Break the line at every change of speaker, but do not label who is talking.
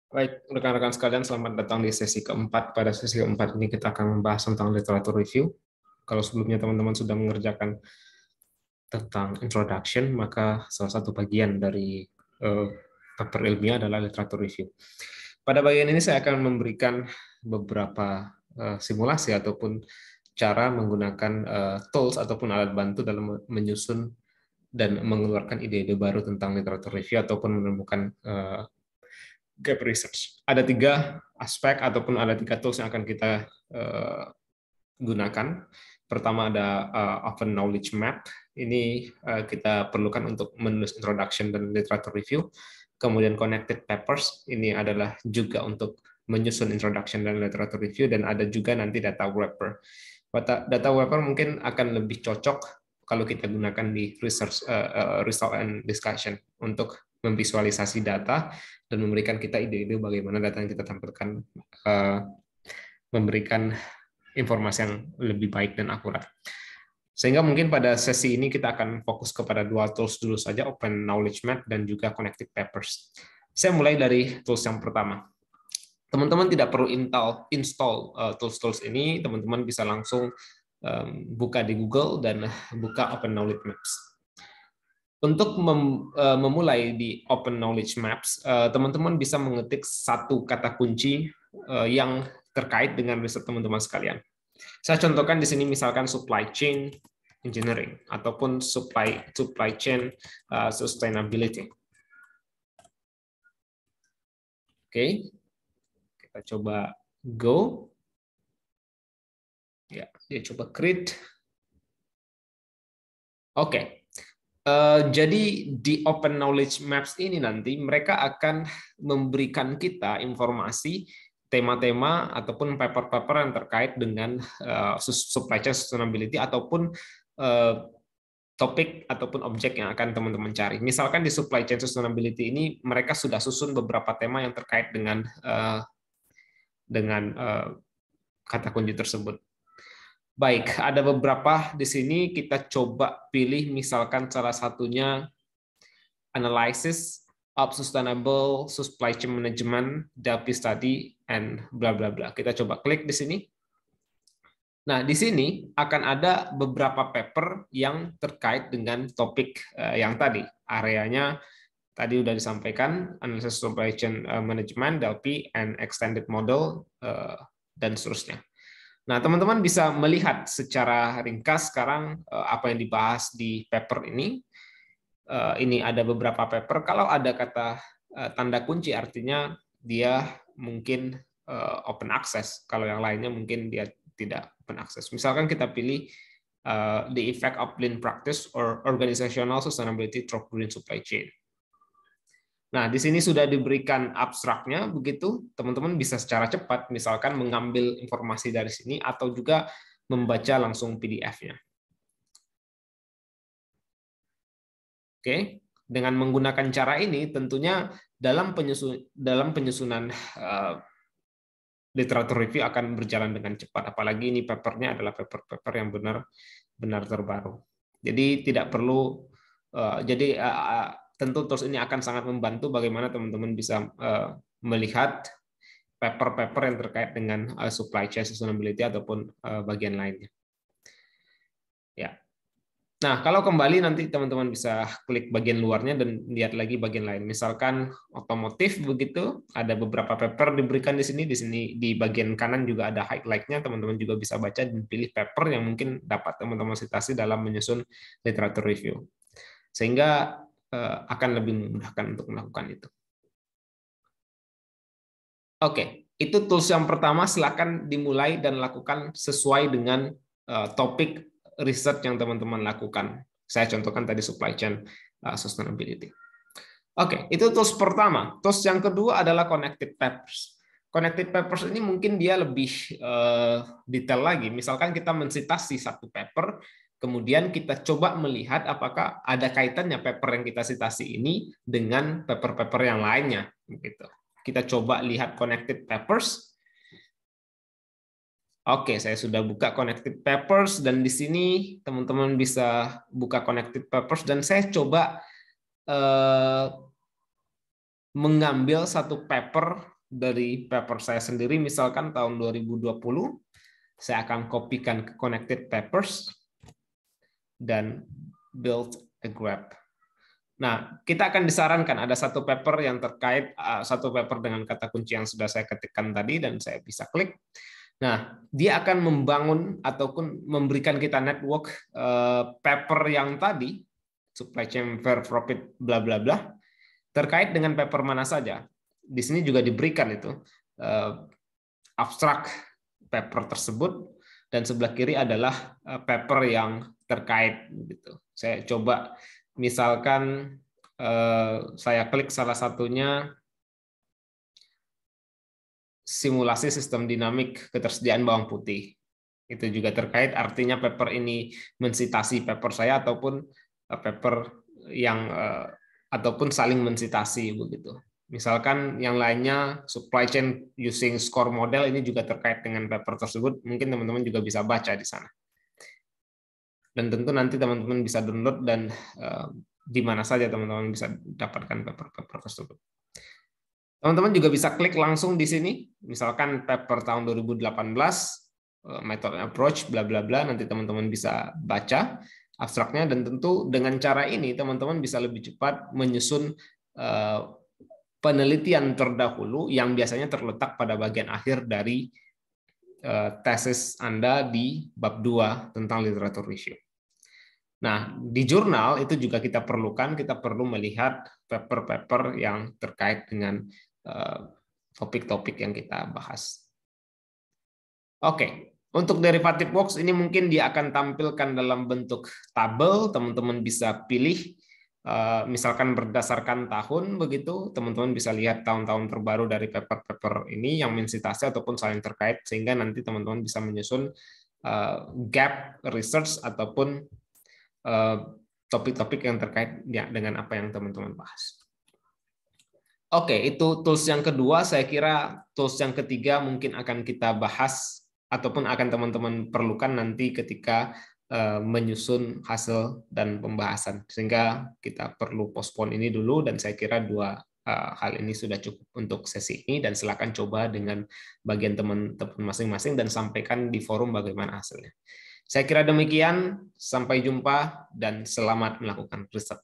Baik, rekan-rekan sekalian, selamat datang di sesi keempat. Pada sesi keempat ini kita akan membahas tentang literatur review. Kalau sebelumnya teman-teman sudah mengerjakan tentang introduction, maka salah satu bagian dari paper ilmiah adalah literatur review. Pada bagian ini saya akan memberikan beberapa simulasi ataupun cara menggunakan tools ataupun alat bantu dalam menyusun dan mengeluarkan ide-ide baru tentang literatur review ataupun menemukan gap research. Ada 3 aspek ataupun ada 3 tools yang akan kita gunakan. Pertama ada Open Knowledge Map. Ini kita perlukan untuk menulis introduction dan literature review. Kemudian Connected Papers. Ini adalah juga untuk menyusun introduction dan literature review. Dan ada juga nanti Data Wrapper. Data Wrapper mungkin akan lebih cocok kalau kita gunakan di research result and discussion untuk memvisualisasi data dan memberikan kita ide-ide bagaimana data yang kita tampilkan memberikan informasi yang lebih baik dan akurat. Sehingga mungkin pada sesi ini kita akan fokus kepada 2 tools dulu saja, Open Knowledge Map dan juga Connected Papers. Saya mulai dari tools yang pertama. Teman-teman tidak perlu install tools-tools ini, teman-teman bisa langsung buka di Google dan buka Open Knowledge Maps. Untuk memulai di Open Knowledge Maps, teman-teman bisa mengetik satu kata kunci yang terkait dengan riset teman-teman sekalian. Saya contohkan di sini misalkan supply chain engineering ataupun supply chain sustainability. Oke, kita coba go. Ya, dia coba create. Oke. Jadi di Open Knowledge Maps ini nanti mereka akan memberikan kita informasi tema-tema ataupun paper-paper yang terkait dengan supply chain sustainability ataupun topik ataupun objek yang akan teman-teman cari. Misalkan di supply chain sustainability ini mereka sudah susun beberapa tema yang terkait dengan kata kunci tersebut. Baik, ada beberapa di sini kita coba pilih misalkan salah satunya analysis of sustainable supply chain management, Delphi study, and bla bla bla. Kita coba klik di sini. Nah, di sini akan ada beberapa paper yang terkait dengan topik yang tadi. Areanya tadi sudah disampaikan, analysis supply chain management, Delphi, and extended model, dan seterusnya. Nah, teman-teman bisa melihat secara ringkas sekarang apa yang dibahas di paper ini. Ini ada beberapa paper. Kalau ada kata tanda kunci, artinya dia mungkin open access. Kalau yang lainnya mungkin dia tidak open access. Misalkan kita pilih the effect of lean practice or organizational sustainability through green supply chain. Nah, di sini sudah diberikan abstraknya, begitu teman-teman bisa secara cepat, misalkan mengambil informasi dari sini atau juga membaca langsung PDF-nya. Oke, dengan menggunakan cara ini, tentunya dalam penyusunan literatur review akan berjalan dengan cepat. Apalagi ini papernya adalah paper yang benar-benar terbaru. Jadi tidak perlu, tentu tools ini akan sangat membantu bagaimana teman-teman bisa melihat paper-paper yang terkait dengan supply chain sustainability ataupun bagian lainnya. Ya. Nah, kalau kembali nanti teman-teman bisa klik bagian luarnya dan lihat lagi bagian lain. Misalkan otomotif begitu, ada beberapa paper diberikan di sini di bagian kanan juga ada highlight-nya, teman-teman juga bisa baca dan pilih paper yang mungkin dapat teman-teman citasi dalam menyusun literatur review. Sehingga akan lebih memudahkan untuk melakukan itu. Oke, itu tools yang pertama, silakan dimulai dan lakukan sesuai dengan topik riset yang teman-teman lakukan. Saya contohkan tadi supply chain sustainability. Oke, itu tools pertama. Tools yang kedua adalah connected papers. Connected papers ini mungkin dia lebih detail lagi. Misalkan kita mensitasi satu paper, kemudian kita coba melihat apakah ada kaitannya paper yang kita citasi ini dengan paper-paper yang lainnya. Kita coba lihat connected papers. Oke, saya sudah buka connected papers dan di sini teman-teman bisa buka connected papers dan saya coba mengambil satu paper dari paper saya sendiri, misalkan tahun 2020, saya akan kopikan ke Connected Papers dan build a graph. Nah, kita akan disarankan ada satu paper yang terkait, satu paper dengan kata kunci yang sudah saya ketikkan tadi, dan saya bisa klik. Nah, dia akan membangun ataupun memberikan kita network paper yang tadi, supply chain fair profit bla bla bla, terkait dengan paper mana saja. Di sini juga diberikan itu abstrak paper tersebut, dan sebelah kiri adalah paper yang terkait. Gitu. Saya coba, misalkan saya klik salah satunya, simulasi sistem dinamik ketersediaan bawang putih. Itu juga terkait, artinya paper ini mensitasi paper saya ataupun paper yang ataupun saling mensitasi begitu. Misalkan yang lainnya supply chain using score model, ini juga terkait dengan paper tersebut, mungkin teman-teman juga bisa baca di sana. Dan tentu nanti teman-teman bisa download dan di mana saja teman-teman bisa dapatkan paper-paper tersebut. Teman-teman juga bisa klik langsung di sini, misalkan paper tahun 2018, method approach, bla bla bla, nanti teman-teman bisa baca abstraknya, dan tentu dengan cara ini teman-teman bisa lebih cepat menyusun penelitian terdahulu yang biasanya terletak pada bagian akhir dari tesis Anda di bab 2 tentang literatur review. Nah, di jurnal itu juga kita perlu melihat paper-paper yang terkait dengan topik-topik yang kita bahas. Oke, untuk derivative works ini mungkin dia akan tampilkan dalam bentuk tabel, teman-teman bisa pilih, misalkan berdasarkan tahun begitu, teman-teman bisa lihat tahun-tahun terbaru dari paper-paper ini yang mensitasi ataupun saling terkait, sehingga nanti teman-teman bisa menyusun gap research ataupun topik-topik yang terkait dengan apa yang teman-teman bahas. Oke, itu tools yang kedua. Saya kira tools yang ketiga mungkin akan kita bahas ataupun akan teman-teman perlukan nanti ketika menyusun hasil dan pembahasan. Sehingga kita perlu postpone ini dulu, dan saya kira dua hal ini sudah cukup untuk sesi ini, dan silakan coba dengan bagian teman-teman masing-masing dan sampaikan di forum bagaimana hasilnya. Saya kira demikian, sampai jumpa dan selamat melakukan riset.